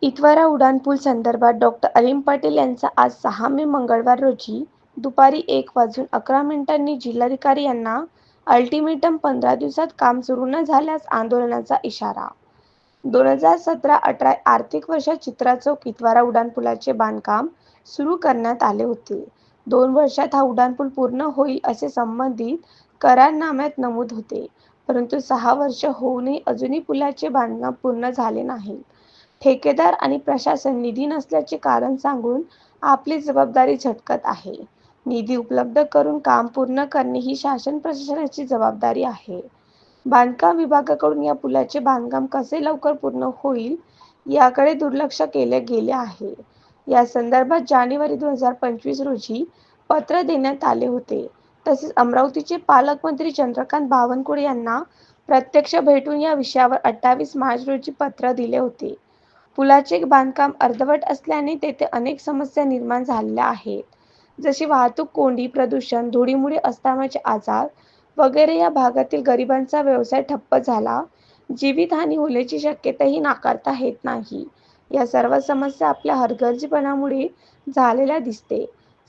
इतवारा उड्डाणपूल संदर्भात डॉ. अलीम पटेल यांचा आज 6 मे मंगळवार रोजी दुपारी 1:11 जिल्हाधिकारी यांना अल्टिमेटम 15 दिवसात काम सुरू न झाल्यास आंदोलनाचा इशारा. 2017-18 आर्थिक वर्षात चित्रा चौक इतवारा उड्डाणपुलाचे बांधकाम सुरू करण्यात आले होते. 2 वर्षात हा उड्डाणपूल पूर्ण होईल असे संबंधित करारनाम्यात नमूद होते. परंतु 6 वर्ष होऊनही अजूनही पुलाचे बांधकाम पूर्ण झाले नाही. ठेकेदार आणि प्रशासन निधी नसल्याचे कारण सांगून आपली जबाबदारी झटकत आहे. निधी उपलब्ध करून काम पूर्ण करणे ही शासन प्रशासनाची जबाबदारी आहे. बांधकाम विभागाकडून या पुलाचे बांधकाम कसे लवकर पूर्ण होईल याकडे दुर्लक्ष केले गेले आहे. या संदर्भात जानेवारी 2025 रोजी पत्र देण्यात आले होते. तसेच अमरावतीचे पालकमंत्री चंद्रकांत बावनकुळे यांना प्रत्यक्ष भेटून या विषयावर 28 मार्च रोजी पत्र दिले होते. पुलाचे बांधकाम अर्धवट असल्याने तेथे अनेक समस्या निर्माण झालेल्या आहेत. जशी वाहतूक कोंडी, प्रदूषण, धुळीमुळे अस्थमाचे आजार वगैरे. या भागातील गरिबांचा व्यवसाय ठप्प झाला. जीवितहानी होण्याची शक्यताही नाकारता येत नाही. या सर्व समस्या आपल्या हलगर्जीपणामुळे झालेल्या दिसते.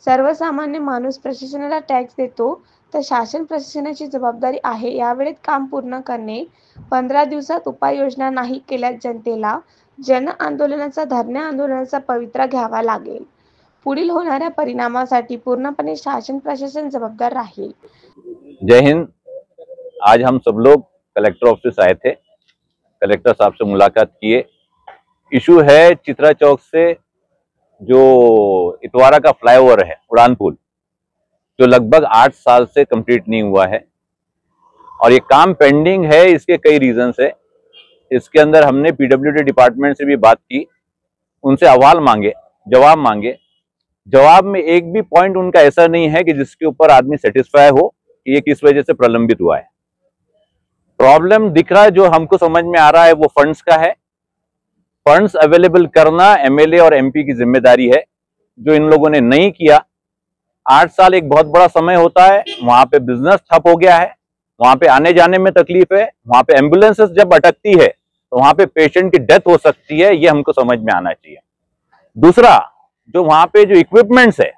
सर्वसामान्य माणूस प्रशासनाला टॅक्स देतो तर शासन प्रशासनाची जबाबदारी आहे यावेळेत काम पूर्ण करणे. 15 दिवसात उपाययोजना नाही केल्यास जनतेला जन आंदोलनाचा, धरणे आंदोलनाचा पवित्रा घ्यावा लागेल. पुढील होणाऱ्या परिणामासाठी पूर्णपणे शासन प्रशासन जबाबदार राहील. जय हिंद। आज हम सब लोग कलेक्टर ऑफिस आए थे, कलेक्टर साहब से मुलाकात किए। इशू है चित्रा चौक से जो इतवारा का फ्लाईओवर है, उड़ान पुल, जो लगभग 8 साल से कंप्लीट नहीं हुआ है और ये काम पेंडिंग है। इसके कई रीजंस है। इसके अंदर हमने पीडब्ल्यूडी डिपार्टमेंट से भी बात की, उनसे अहवाल मांगे, जवाब मांगे। जवाब में एक भी पॉइंट उनका ऐसा नहीं है कि जिसके ऊपर आदमी सेटिस्फाई हो कि ये किस वजह से प्रलंबित हुआ है। प्रॉब्लम दिख रहा है, जो हमको समझ में आ रहा है वो फंड्स का है। फंड्स अवेलेबल करना एमएलए और एमपी की जिम्मेदारी है, जो इन लोगों ने नहीं किया। 8 साल एक बहुत बड़ा समय होता है। वहां पे बिजनेस ठप हो गया है, वहां पे आने जाने में तकलीफ है, वहां पे एम्बुलेंसेस जब अटकती है तो वहां पे पेशेंट की डेथ हो सकती है। ये हमको समझ में आना चाहिए। दूसरा, जो वहां पे जो इक्विपमेंट्स है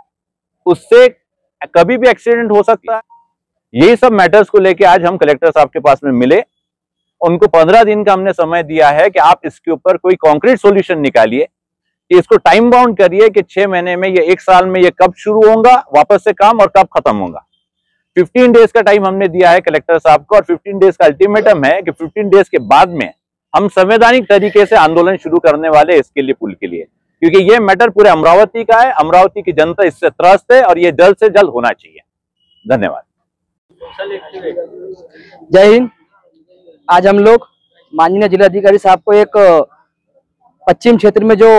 उससे कभी भी एक्सीडेंट हो सकता है। यही सब मैटर्स को लेके आज हम कलेक्टर साहब के पास में मिले। उनको 15 दिन का हमने समय दिया है कि आप इसके ऊपर कोई कॉन्क्रीट सॉल्यूशन निकालिए, कि इसको टाइम बाउंड करिए कि 6 महीने में, ये 1 साल में ये कब शुरू होगा वापस से काम और कब खत्म होगा। 15 डेज का टाइम हमने दिया है कलेक्टर साहब को और 15 डेज का अल्टीमेटम है कि 15 डेज के बाद में हम संवैधानिक तरीके से आंदोलन शुरू करने वाले इसके लिए, पुल के लिए, क्योंकि ये मैटर पूरे अमरावती का है। अमरावती की जनता इससे त्रस्त है और ये जल्द से जल्द होना चाहिए। धन्यवाद। जय हिंद। आज हम लोग माननीय जिलाधिकारी साहब को एक पश्चिम क्षेत्र में जो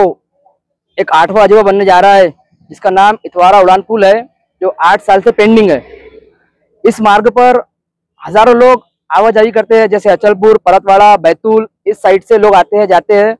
एक 8वां अजूबा बनने जा रहा है, जिसका नाम इतवारा उड़ान पुल है, जो 8 साल से पेंडिंग है। इस मार्ग पर हजारों लोग आवाजाही करते हैं, जैसे अचलपुर, परतवाड़ा, बैतूल, इस साइड से लोग आते हैं जाते हैं।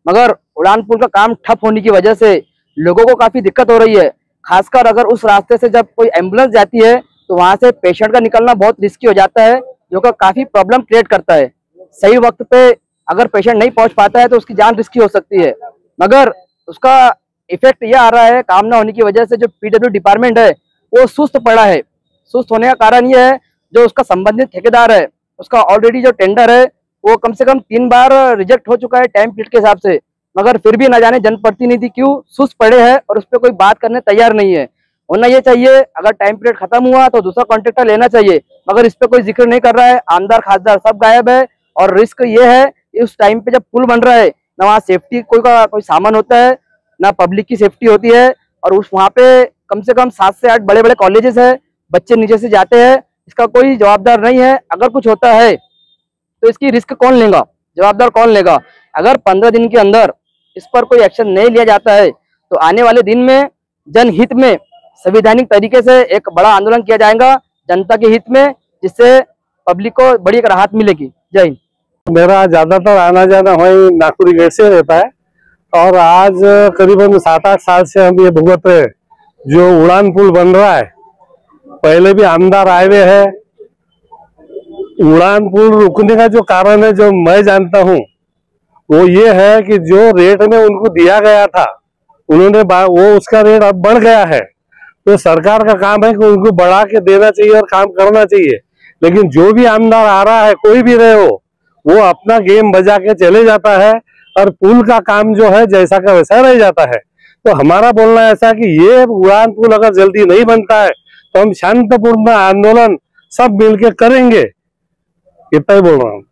मगर उड़ान पुल का काम ठप होने की वजह से लोगों को काफी दिक्कत हो रही है। खासकर अगर उस रास्ते से जब कोई एम्बुलेंस जाती है तो वहां से पेशेंट का निकलना बहुत रिस्की हो जाता है, जो कि काफी प्रॉब्लम क्रिएट करता है। सही वक्त पे अगर पेशेंट नहीं पहुंच पाता है तो उसकी जान रिस्की हो सकती है। मगर उसका इफेक्ट यह आ रहा है, काम ना होने की वजह से जो पीडब्ल्यू डिपार्टमेंट है वो सुस्त पड़ा है। सुस्त होने का कारण यह है, जो उसका संबंधित ठेकेदार है उसका ऑलरेडी जो टेंडर है वो कम से कम 3 बार रिजेक्ट हो चुका है टाइम पीरियड के हिसाब से। मगर फिर भी न जाने जनप्रतिनिधि क्यों सुस्त पड़े हैं और उस पर कोई बात करने तैयार नहीं है। होना ये चाहिए, अगर टाइम पीरियड खत्म हुआ तो दूसरा कॉन्ट्रैक्टर लेना चाहिए, मगर इस पे कोई जिक्र नहीं कर रहा है। आमदार खासदार सब गायब है। और रिस्क ये है कि उस टाइम पे जब पुल बन रहा है ना वहाँ सेफ्टी कोई सामान होता है, ना पब्लिक की सेफ्टी होती है। और उस वहाँ पे कम से कम 7 से 8 बड़े बड़े कॉलेजेस है, बच्चे नीचे से जाते हैं, इसका कोई जवाबदार नहीं है। अगर कुछ होता है तो इसकी रिस्क कौन लेगा, जवाबदार कौन लेगा? अगर 15 दिन के अंदर इस पर कोई एक्शन नहीं लिया जाता है तो आने वाले दिन में जनहित में संवैधानिक तरीके से एक बड़ा आंदोलन किया जाएगा जनता के हित में, जिससे पब्लिक को बड़ी एक राहत मिलेगी। जय हिंद। मेरा ज्यादातर आना जाना वही नागपुरी गेट से रहता है और आज करीबन 7-8 साल से हम ये भुगत रहे। जो उड़ान पुल बन रहा है, पहले भी आमदार आए हुए हैं। उड़ान पुल रुकने का जो कारण है, जो मैं जानता हूँ, वो ये है कि जो रेट में उनको दिया गया था उन्होंने वो उसका रेट अब बढ़ गया है। तो सरकार का काम है कि उनको बढ़ा के देना चाहिए और काम करना चाहिए। लेकिन जो भी आमदार आ रहा है, कोई भी रहे हो, वो अपना गेम बजा के चले जाता है और पुल का काम जो है जैसा का वैसा रह जाता है। तो हमारा बोलना ऐसा कि ये उड़ान पुल अगर जल्दी नहीं बनता है तो हम शांतिपूर्ण आंदोलन सब मिलके करेंगे। इतना ही बोल रहा हूँ।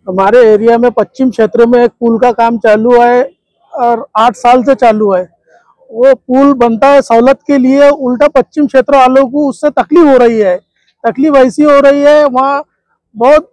हमारे एरिया में पश्चिम क्षेत्र में एक पुल का काम चालू है और 8 साल से चालू है। वो पुल बनता है सहूलत के लिए, उल्टा पश्चिम क्षेत्र वालों को उससे तकलीफ हो रही है। तकलीफ ऐसी हो रही है, वहाँ बहुत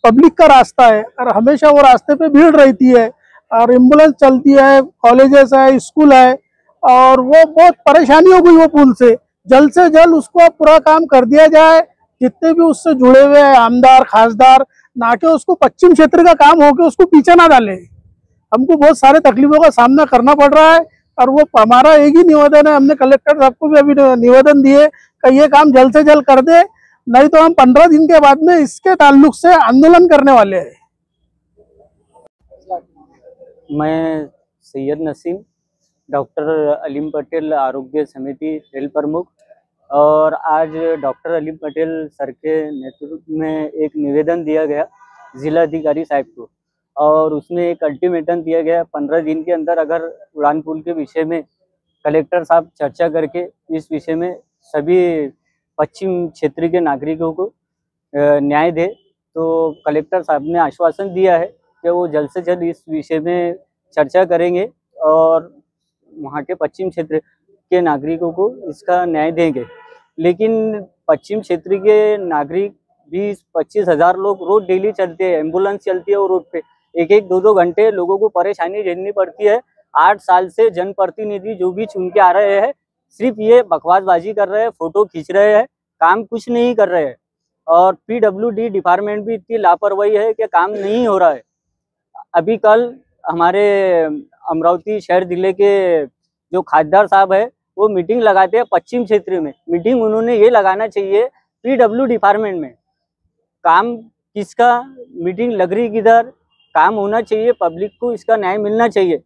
पब्लिक का रास्ता है और हमेशा वो रास्ते पे भीड़ रहती है और एम्बुलेंस चलती है, कॉलेजेस है, स्कूल है और वो बहुत परेशानी हो गई वो पुल से। जल्द से जल्द उसको पूरा काम कर दिया जाए। जितने भी उससे जुड़े हुए हैं आमदार खासदार, ना कि उसको पश्चिम क्षेत्र का काम हो के उसको पीछे ना डाले। हमको बहुत सारे तकलीफों का सामना करना पड़ रहा है और वो हमारा एक ही निवेदन है, हमने कलेक्टर साहब को भी अभी निवेदन दिए कि ये काम जल्द से जल्द कर दे, नहीं तो हम 15 दिन के बाद में इसके ताल्लुक से आंदोलन करने वाले हैं। मैं सैयद नसीम, डॉक्टर अलीम पटेल आरोग्य समिति रेल प्रमुख, और आज डॉक्टर अलीम पटेल सर के नेतृत्व में एक निवेदन दिया गया जिलाधिकारी साहब को और उसमें एक अल्टीमेटम दिया गया 15 दिन के अंदर अगर उड़ान पुल के विषय में कलेक्टर साहब चर्चा करके इस विषय में सभी पश्चिम क्षेत्र के नागरिकों को न्याय दे, तो कलेक्टर साहब ने आश्वासन दिया है कि वो जल्द से जल्द इस विषय में चर्चा करेंगे और वहाँ के पश्चिम क्षेत्र के नागरिकों को इसका न्याय देंगे। लेकिन पश्चिम क्षेत्र के नागरिक 20-25 हज़ार लोग रोज डेली चलते हैं, एम्बुलेंस चलती है वो रोड पे, 1-1, 2-2 घंटे लोगों को परेशानी झेलनी पड़ती है। 8 साल से जनप्रतिनिधि जो भी चुन के आ रहे हैं सिर्फ ये बकवासबाजी कर रहे हैं, फोटो खींच रहे हैं, काम कुछ नहीं कर रहे हैं। और PWD डिपार्टमेंट भी इतनी लापरवाही है कि काम नहीं हो रहा है। अभी कल हमारे अमरावती शहर जिले के जो खासदार साहब है वो मीटिंग लगाते हैं पश्चिम क्षेत्र में। मीटिंग उन्होंने ये लगाना चाहिए PW डिपार्टमेंट में, काम किसका, मीटिंग लग रही किधर, काम होना चाहिए, पब्लिक को इसका न्याय मिलना चाहिए।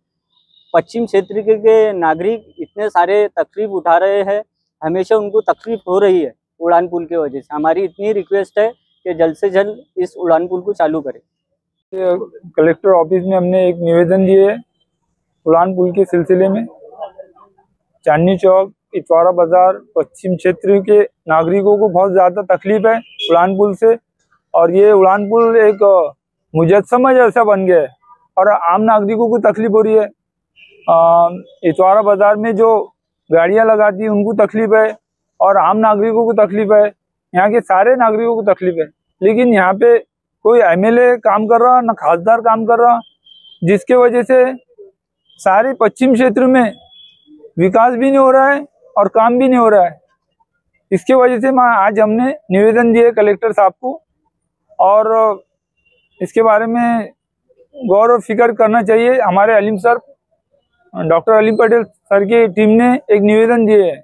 पश्चिम क्षेत्र के नागरिक इतने सारे तकलीफ उठा रहे हैं, हमेशा उनको तकलीफ हो रही है उड़ान पुल की वजह से। हमारी इतनी रिक्वेस्ट है कि जल्द से जल्द इस उड़ान पुल को चालू करें। कलेक्टर ऑफिस में हमने एक निवेदन दिए है उड़ान पुल के सिलसिले में। चांदनी चौक, इतवारा बाजार, पश्चिम क्षेत्र के नागरिकों को बहुत ज़्यादा तकलीफ है उड़ान पुल से, और ये उड़ान पुल एक मुजस्समा जैसा बन गया है और आम नागरिकों को तकलीफ हो रही है। इतवारा बाजार में जो गाड़ियां लगाती हैं उनको तकलीफ है और आम नागरिकों को तकलीफ है, यहाँ के सारे नागरिकों को तकलीफ है। लेकिन यहाँ पे कोई MLA काम कर रहा ना खासदार काम कर रहा, जिसके वजह से सारे पश्चिम क्षेत्र में विकास भी नहीं हो रहा है और काम भी नहीं हो रहा है। इसके वजह से आज हमने निवेदन दिए कलेक्टर साहब को और इसके बारे में गौर और फिक्र करना चाहिए। हमारे Aleem sir, doctor Aleem Patel sir की टीम ने एक निवेदन दिए है।